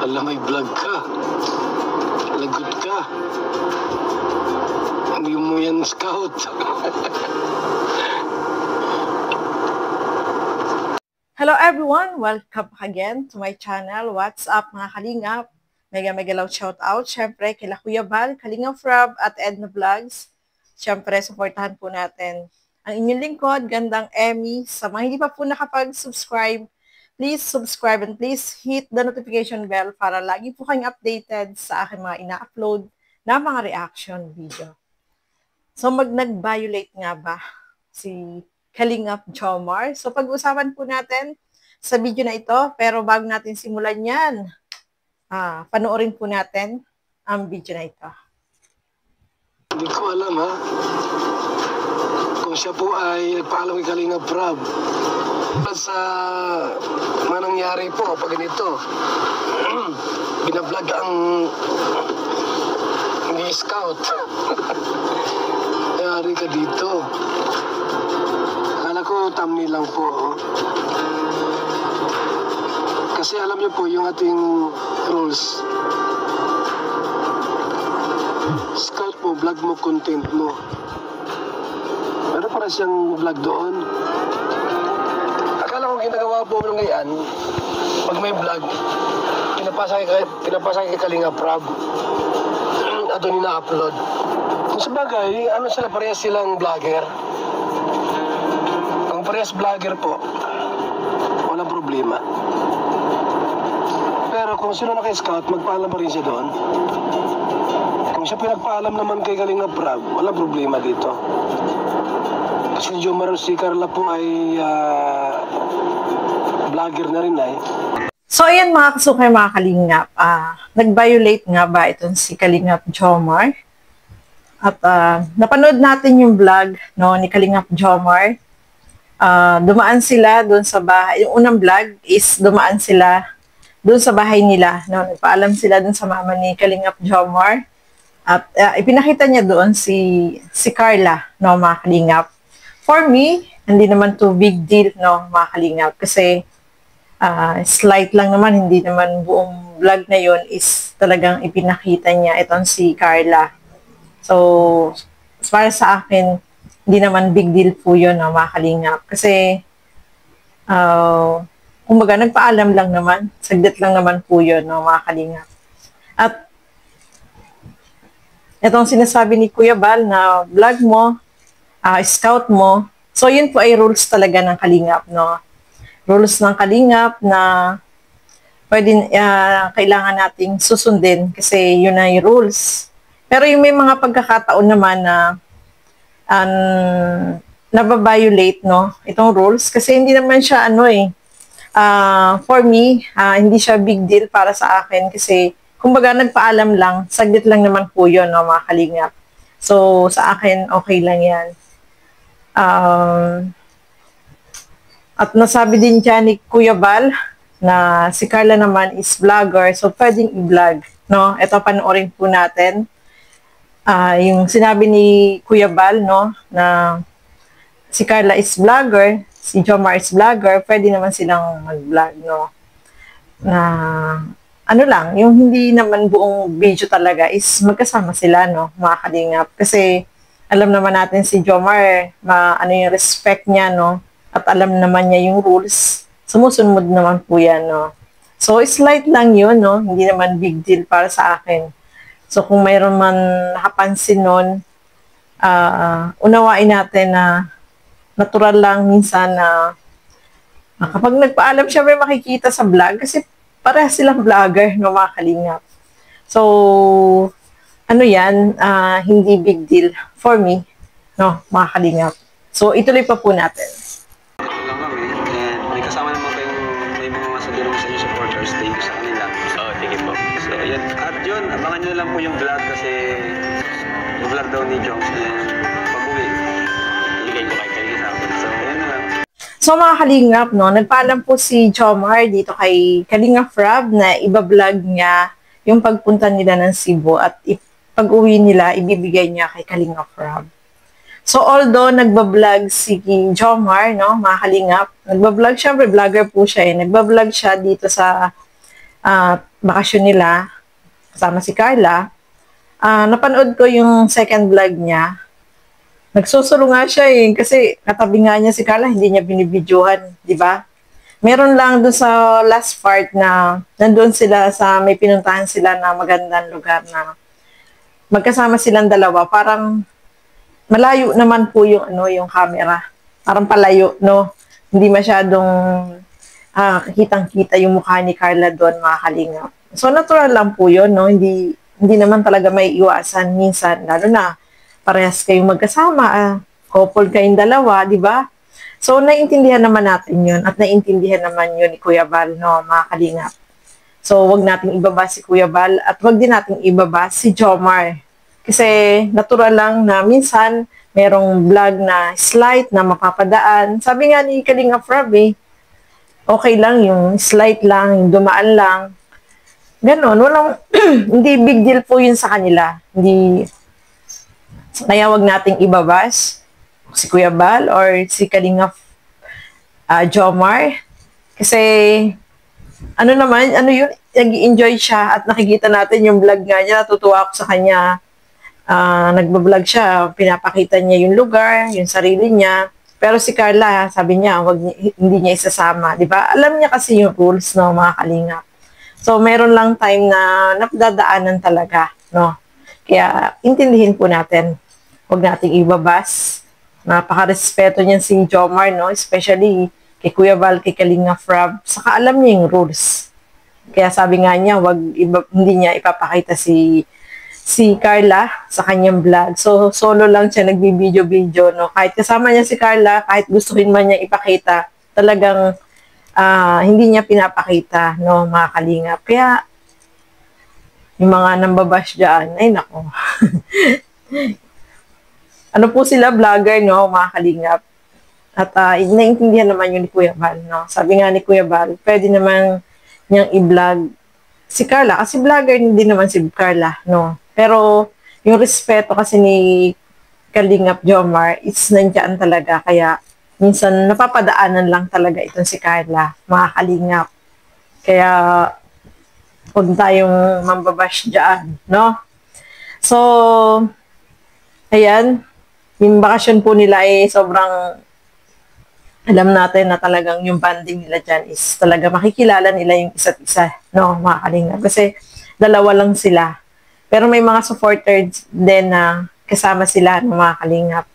Alam, may vlog ka. Lagot ka. Hindi mo yan scout. Hello everyone! Welcome again to my channel. What's up mga kalingap? Mega love shout out. Siyempre, kila Kuya Bal, Kalingap Rob at Edna Vlogs. Siyempre, supportahan po natin ang inyong lingkod, Gandang Emmy. Sa mga hindi pa po nakapag-subscribe, please subscribe and please hit the notification bell para lagi po kayong updated sa aking mga ina-upload na mga reaction video. So, nag-violate nga ba si Kalingap Jomar? So, pag-usapan po natin sa video na ito. Pero bago natin simulan yan, panoorin po natin ang video na ito. Hindi ko alam kung siya po ay nagpaalam kay Kalingap Rob. Sa manangyari po pag ganito, binablog ang hindi scout. Nangyari ka dito. Akala ko thumbnail lang po. Kasi alam niyo po yung ating rules. Scout mo, vlog mo, content mo. Pero para siyang vlog doon. Akala ko ginagawa po ng ngayon, pag may vlog, pinapasa kay Kalingap Rob. At doon ina-upload. Kung sabagay, ano sila, parehas silang vlogger. Kung parehas vlogger po, walang problema. Pero kung sino naka-scout, magpaalam pa rin siya doon. Kung siya pinagpaalam naman kay Kalingap Rob, walang problema dito. Si Jomar, si Carla po ay vlogger na rin ay. So, ayan mga kasukay, mga Kalingap. Nag-violate nga ba itong si Kalingap Jomar? At napanood natin yung vlog ni Kalingap Jomar. Dumaan sila doon sa bahay. Yung unang vlog is dumaan sila doon sa bahay nila. Nagpaalam sila doon sa mama ni Kalingap Jomar. At ipinakita niya doon si Carla, mga Kalingap. For me, hindi naman to big deal, mga Kalingap. Kasi slight lang naman, hindi naman buong vlog na yun is talagang ipinakita niya itong si Carla. So, para sa akin, hindi naman big deal po yun, mga Kalingap. Kasi, kumbaga, nagpaalam lang naman. Saglit lang naman po yun, mga Kalingap. At, itong sinasabi ni Kuya Bal na vlog mo, scout mo. So, yun po ay rules talaga ng Kalingap, Rules ng Kalingap na kailangan nating susundin kasi yun ay rules. Pero yung may mga pagkakataon naman na nababiolate, itong rules kasi hindi naman siya for me, hindi siya big deal para sa akin kasi kumbaga nagpaalam lang, saglit lang naman po yun, mga Kalingap. So, sa akin, okay lang yan. At nasabi din dyan ni Kuya Bal na si Carla naman is vlogger, so pwedeng i-vlog, Ito, panoorin po natin. Yung sinabi ni Kuya Bal, na si Carla is vlogger, si Jomar is vlogger, pwede naman silang mag-vlog, Na, lang, yung hindi naman buong video talaga is magkasama sila, mga Kalingap. Kasi, alam naman natin si Jomar, yung respect niya, At alam naman niya yung rules. Sumusunod naman po yan, So, slight lang yun, Hindi naman big deal para sa akin. So, kung mayroon man nakapansin nun, unawain natin na natural lang minsan na kapag nagpaalam siya, may makikita sa vlog kasi parehas silang vlogger, mga Kalingap. So, yan, hindi big deal for me, mga Kalingap. So, ituloy pa po natin. Kasama naman may mga masalirong sa inyo supporters, thank you sa kanila. Sige po. So, yun. At yun, abangan nyo lang po yung vlog kasi yung vlog daw ni Jones pag-uwi. Iligay ko kay Kalingap sa akin. So, yun lang. So, mga Kalingap, nagpaalam po si Jomar dito kay Kalingap Rob na iba-vlog niya yung pagpunta nila ng Cebu at pag-uwi nila, ibibigay niya kay Kalingap Rob. So, although nagbablog si Jomar, mga Kalingap, nagbablog, syempre vlogger po siya nagbablog siya dito sa bakasyon nila, kasama si Carla, napanood ko yung second vlog niya. Nagsusulo nga siya kasi katabi nga niya si Carla, hindi niya binibidyohan, di ba? Meron lang doon sa last part na nandun sila sa may pinuntahan sila na magandang lugar na magkasama silang dalawa. Parang malayo naman po yung yung camera. Parang palayo, no? Hindi masyadong kitang-kita yung mukha ni Carla doon, mga kalingap. So natural lang po yun, no? Hindi naman talaga may iwasan minsan, lalo na parehas kayong magkasama, couple kayong dalawa, di ba? So, naiintindihan naman natin yun at naiintindihan naman yun ni Kuya Val, no, mga kalingap. So, wag nating ibaba si Kuya Val at wag din nating ibaba si Jomar. Kasi natural lang na minsan merong vlog na slight na mapapadaan. Sabi nga ni Kalingap Rob, okay lang yung slight lang, yung dumaan lang. Ganon, walang, hindi big deal po yun sa kanila. Kaya wag nating ibabas si Kuya Val or si Kalingap Jomar. Kasi, yun, nag-enjoy siya at nakikita natin yung vlog nga niya. Natutuwa ako sa kanya. Nagbablog siya, pinapakita niya yung lugar, yung sarili niya. Pero si Carla, sabi niya, hindi niya isasama. Di ba? Alam niya kasi yung rules, no, mga kalingap. So, meron lang time na napdadaanan talaga, no? Kaya, intindihin po natin. Huwag nating ibabas. Napaka-respeto niyan si Jomar, no? Especially kay Kuya Val, kay Kalingap Rob. Saka alam niya yung rules. Kaya sabi nga niya, hindi niya ipapakita si Carla sa kanyang vlog. So, solo lang siya nagbibideo-video, no? Kahit kasama niya si Carla, kahit gustuhin man niya ipakita, talagang hindi niya pinapakita, no, mga kalingap. Kaya, yung mga nambabash dyan, ay nako. Ano po sila, vlogger, no, mga kalingap. At naintindihan naman yun ni Kuya Val, no. Sabi nga ni Kuya Val, pwede naman niyang i-vlog si Carla. Kasi vlogger din naman si Carla, no. Pero, yung respeto kasi ni Kalingap Jomar, it's nandiyan talaga. Kaya, minsan, napapadaanan lang talaga itong si Carla, mga kalingap. Kaya, huwag tayong mambabash dyan, no? So, ayan, yung bakasyon po nila ay sobrang alam natin na talagang yung bonding nila dyan is talaga makikilala nila yung isa't isa, no, mga kalingap. Kasi dalawa lang sila. Pero may mga supporters din na kasama sila, no, mga kalingap.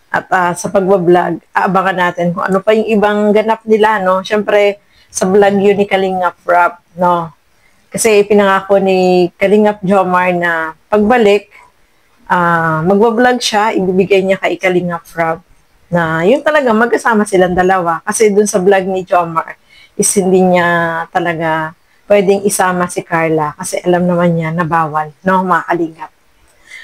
At sa pagbablog, aabangan natin kung ano pa yung ibang ganap nila, no. Siyempre, sa vlog yun ni Kalingap Rob, no. Kasi pinangako ni Kalingap Jomar na pagbalik, magbablog siya, ibibigay niya kay Kalingap Rob na yun talaga magkasama silang dalawa. Kasi dun sa vlog ni Jomar is hindi niya talaga pwedeng isama si Carla kasi alam naman niya na bawal, no, mga kalingap.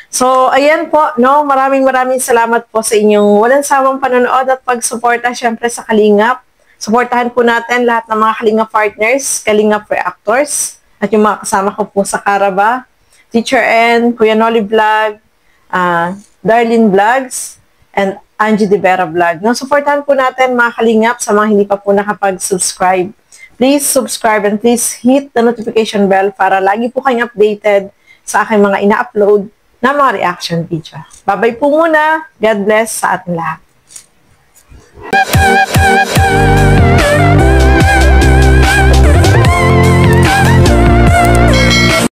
So, ayan po, no, maraming salamat po sa inyong walang sawang panonood at pagsuporta syempre sa Kalingap. Suportahan po natin lahat ng mga Kalingap partners, Kalingap reactors, at yung mga kasama ko po sa Caraba, Teacher N, Kuya Noli Vlog, Darlene Vlogs, and Angie De Vera Vlog. No, supportahan po natin mga Kalingap sa mga hindi pa po nakapag-subscribe. Please subscribe and please hit the notification bell para lagi po kayong updated sa aking mga ina-upload na mga reaction video. Bye-bye po muna. God bless sa ating lahat.